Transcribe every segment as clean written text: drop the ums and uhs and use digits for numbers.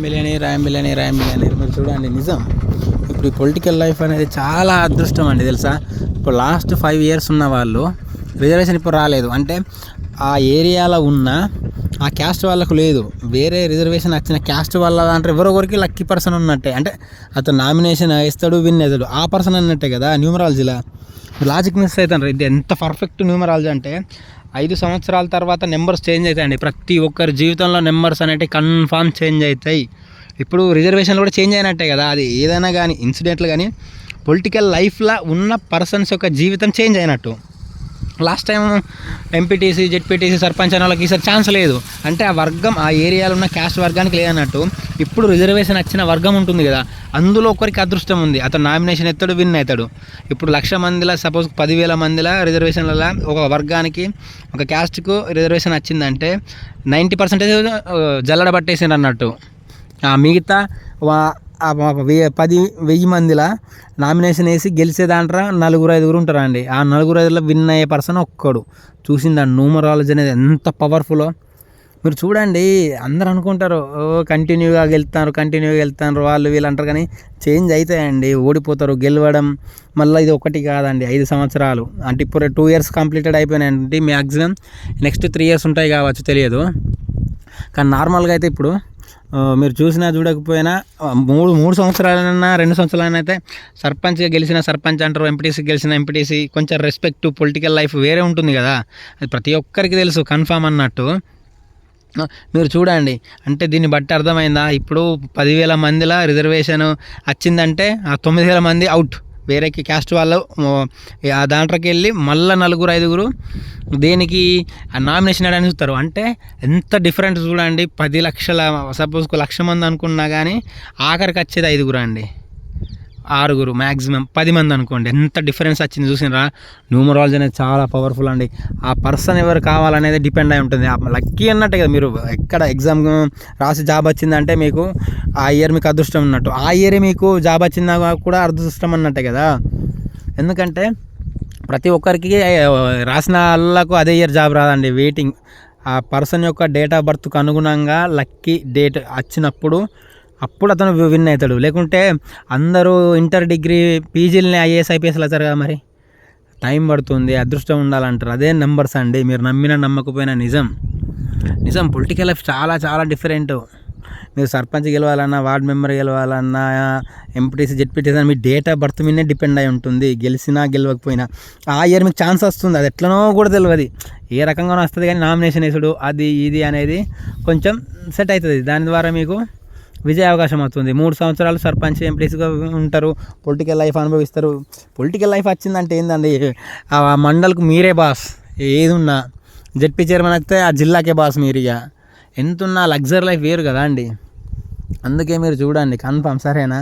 Millionaire మీరు చూడండి. నిజం, ఇప్పుడు ఈ పొలిటికల్ లైఫ్ అనేది చాలా అదృష్టం అండి, తెలుసా. ఇప్పుడు లాస్ట్ 5 years ఉన్న వాళ్ళు రిజర్వేషన్ ఇప్పుడు రాలేదు అంటే ఆ ఏరియాలో ఉన్న ఆ క్యాస్ట్ వాళ్ళకు లేదు. వేరే రిజర్వేషన్ వచ్చిన క్యాస్ట్ వాళ్ళ అంటే ఎవరొకరికి లక్కీ పర్సన్ ఉన్నట్టే. అంటే అతను నామినేషన్ వేస్తాడు, విన్ అవుతాడు, ఆ పర్సన్ అన్నట్టే కదా న్యూమరాలజీలో. లాజిక్ మిస్ అవుతాను. ఇది ఎంత పర్ఫెక్ట్ న్యూమరాలజీ అంటే 5 సంవత్సరాల తర్వాత నెంబర్స్ చేంజ్ అవుతాయండి. ప్రతి ఒక్కరి జీవితంలో నెంబర్స్ అనేవి కన్ఫామ్ చేంజ్ అవుతాయి. ఇప్పుడు రిజర్వేషన్లు కూడా చేంజ్ అయినట్టే కదా. అది ఏదైనా కానీ ఇన్సిడెంట్లు కానీ పొలిటికల్ లైఫ్లో ఉన్న పర్సన్స్ యొక్క జీవితం చేంజ్ అయినట్టు. Last time MPTC, ZPTC, sarpanch అనే వాళ్ళకి ఈసారి ఛాన్స్ లేదు. అంటే ఆ వర్గం ఆ ఏరియాలో ఉన్న క్యాస్ట్ వర్గానికి లేదన్నట్టు. ఇప్పుడు రిజర్వేషన్ వచ్చిన వర్గం ఉంటుంది కదా, అందులో ఒకరికి అదృష్టం ఉంది, అతను నామినేషన్ ఎత్తాడు, విన్ అవుతాడు. ఇప్పుడు 1,00,000 మందిలో సపోజ్ 10,000 మందిలో రిజర్వేషన్లలో ఒక వర్గానికి ఒక క్యాస్ట్కు రిజర్వేషన్ వచ్చిందంటే 90% జల్లడ పట్టేసిండ్రు అన్నట్టు. మిగతా 10,000 మందిలో నామినేషన్ వేసి గెలిచే దాంట్లో 4-5 ఉంటారా అండి. ఆ 4-5లో విన్ అయ్యే పర్సన్ ఒక్కడు. చూసింది ఆ న్యూమరాలజీ అనేది ఎంత పవర్ఫుల్లో మీరు చూడండి. అందరూ అనుకుంటారు కంటిన్యూగా వెళ్తారు వాళ్ళు వీళ్ళు అంటారు, కానీ చేంజ్ అవుతాయండి. ఓడిపోతారు, గెలవడం మళ్ళీ ఇది ఒకటి కాదండి, 5 సంవత్సరాలు అంటే ఇప్పుడు 2 years కంప్లీటెడ్ అయిపోయినాయంటే మ్యాక్సిమం నెక్స్ట్ 3 years ఉంటాయి కావచ్చు, తెలియదు. కానీ నార్మల్గా అయితే ఇప్పుడు మీరు చూసినా చూడకపోయినా 3 సంవత్సరాలైనా 2 సంవత్సరాలైనా అయితే సర్పంచ్గా గెలిచిన సర్పంచ్ అంటారు, ఎంపీటీసీ గెలిచిన ఎంపీటీసీ. కొంచెం రెస్పెక్ట్, పొలిటికల్ లైఫ్ వేరే ఉంటుంది కదా, అది ప్రతి ఒక్కరికి తెలుసు కన్ఫామ్ అన్నట్టు. మీరు చూడండి, అంటే దీన్ని బట్టి అర్థమైందా. ఇప్పుడు 10,000 మందిలో రిజర్వేషన్ వచ్చిందంటే ఆ 9,000 మంది అవుట్, వేరే క్యాస్ట్ వాళ్ళు ఆ దాంట్లోకి వెళ్ళి మళ్ళీ 4-5 దేనికి నామినేషన్ అని చూస్తారు. అంటే ఎంత డిఫరెంట్ చూడండి. 10 లక్షల సపోజ్ 1,00,000 మంది అనుకున్నా కానీ ఆఖరికి వచ్చేది 5 అండి, 6 మ్యాక్సిమం 10 మంది అనుకోండి. ఎంత డిఫరెన్స్ వచ్చింది చూసినరా. న్యూమరాలజీ అనేది చాలా పవర్ఫుల్ అండి. ఆ పర్సన్ ఎవరు కావాలనేది డిపెండ్ అయి ఉంటుంది. లక్కీ అన్నట్టే కదా. మీరు ఎక్కడ ఎగ్జామ్ రాసి జాబ్ వచ్చిందంటే మీకు ఆ ఇయర్ మీకు అదృష్టం ఉన్నట్టు, ఆ ఇయర్ మీకు జాబ్ వచ్చిందా కూడా అదృష్టం అన్నట్టే కదా. ఎందుకంటే ప్రతి ఒక్కరికి రాసిన వాళ్ళకు అదే ఇయర్ జాబ్ రాదండి, వెయిటింగ్. ఆ పర్సన్ యొక్క డేట్ ఆఫ్ బర్త్కు అనుగుణంగా లక్కీ డేట్ వచ్చినప్పుడు అప్పుడు అతను విన్ అవుతాడు. లేకుంటే అందరూ ఇంటర్, డిగ్రీ, పీజీలని ఐఏఎస్, ఐపీఎస్లు అవుతారు కదా, మరి టైం పడుతుంది, అదృష్టం ఉండాలంటారు. అదే నెంబర్స్ అండి. మీరు నమ్మినా నమ్మకపోయినా నిజం. పొలిటికల్ లైఫ్ చాలా చాలా డిఫరెంట్. మీరు సర్పంచ్ గెలవాలన్నా, వార్డ్ మెంబర్ గెలవాలన్నా, ఎంపీటీసీ, జెడ్పీటీసీ మీ డేట్ ఆఫ్ బర్త్ మీదనే డిపెండ్ అయి ఉంటుంది. గెలిచినా గెలవకపోయినా ఆ ఇయర్ మీకు ఛాన్స్ వస్తుంది. అది ఎట్లనో కూడా తెలియదు, ఏ రకంగానో వస్తుంది. కానీ నామినేషన్ వేసుడు అది ఇది అనేది కొంచెం సెట్ అవుతుంది. దాని ద్వారా మీకు విజయ అవకాశం అవుతుంది. 3 సంవత్సరాలు సర్పంచ్, ఎంపీటీసీగా ఉంటారు, పొలిటికల్ లైఫ్ అనుభవిస్తారు. పొలిటికల్ లైఫ్ వచ్చిందంటే ఏందండి, ఆ మండల్కు మీరే బాస్. ఏది ఉన్నా జెడ్పీ చైర్మన్ అయితే ఆ జిల్లాకే బాస్ మీరు. ఇక ఎంతున్నా లగ్జరీ లైఫ్ వేరు కదా అండి. అందుకే మీరు చూడండి కన్ఫామ్, సరేనా.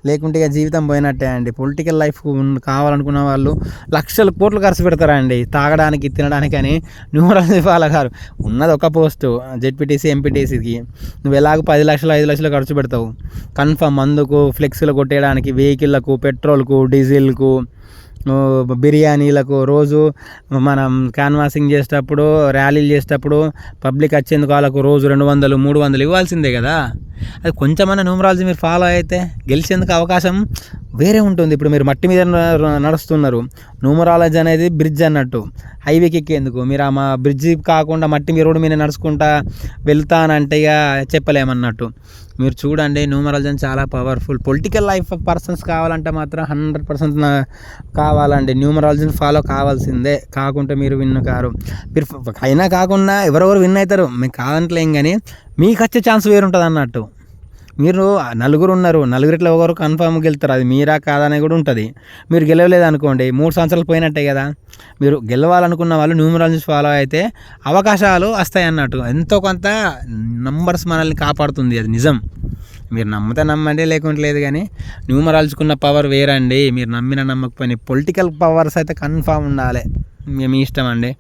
లేకుంటే ఇక జీవితం పోయినట్టే అండి. పొలిటికల్ లైఫ్ కావాలనుకున్న వాళ్ళు లక్షల కోట్లు ఖర్చు పెడతారా అండి, తాగడానికి, తినడానికి అని. న్యూమరాలజీ ఫాలో గారు ఉన్నది ఒక పోస్టు జెడ్పీటీసీ, ఎంపీటీసీకి. నువ్వు ఎలాగో 10 లక్షలు 5 లక్షలు ఖర్చు పెడతావు కన్ఫామ్. మందుకు, ఫ్లెక్స్లు కొట్టేయడానికి, వెహికల్లకు, పెట్రోల్కు, డీజిల్కు, బిర్యానీలకు, రోజు మనం క్యాన్వాసింగ్ చేసేటప్పుడు, ర్యాలీలు చేసేటప్పుడు పబ్లిక్ వచ్చేందుకు వాళ్ళకు రోజు 200, 300 ఇవ్వాల్సిందే కదా. అది కొంచెమైనా న్యూమరాలజీ మీరు ఫాలో అయితే గెలిచేందుకు అవకాశం వేరే ఉంటుంది. ఇప్పుడు మీరు మట్టి మీద నడుస్తున్నారు, న్యూమరాలజీ అనేది బ్రిడ్జ్ అన్నట్టు. హైవేకి ఎక్కేందుకు మీరు మా బ్రిడ్జి కాకుండా మట్టి రోడ్డు మీద నడుచుకుంటా వెళ్తానంటే ఇక చెప్పలేమన్నట్టు. మీరు చూడండి, న్యూమరాలజీ చాలా పవర్ఫుల్. పొలిటికల్ లైఫ్ పర్సన్స్ కావాలంటే మాత్రం 100% కావాలండి. న్యూమరాలజీని ఫాలో కావాల్సిందే, కాకుంటే మీరు విన్ కారు. మీరు అయినా కాకుండా ఎవరెవరు విన్ అవుతారు మీకు కాదంటలేం, కానీ మీకు వచ్చే ఛాన్స్ వేరుంటుంది అన్నట్టు. మీరు 4 ఉన్నారు, 4 ఒకరు కన్ఫామ్ గెలుతారు. అది మీరా కాదనే కూడా ఉంటుంది. మీరు గెలవలేదు అనుకోండి, 3 సంవత్సరాలు పోయినట్టే కదా. మీరు గెలవాలనుకున్న వాళ్ళు న్యూమరాలజీ ఫాలో అయితే అవకాశాలు వస్తాయి అన్నట్టు. ఎంతో కొంత నంబర్స్ మనల్ని కాపాడుతుంది, అది నిజం. మీరు నమ్మితే నమ్మండి, లేకుంటే లేదు. కానీ న్యూమరాలజీకున్న పవర్ వేరండి. మీరు నమ్మిన నమ్మకపోయినా పొలిటికల్ పవర్స్ అయితే కన్ఫామ్ ఉండాలి. మీ ఇష్టం అండి.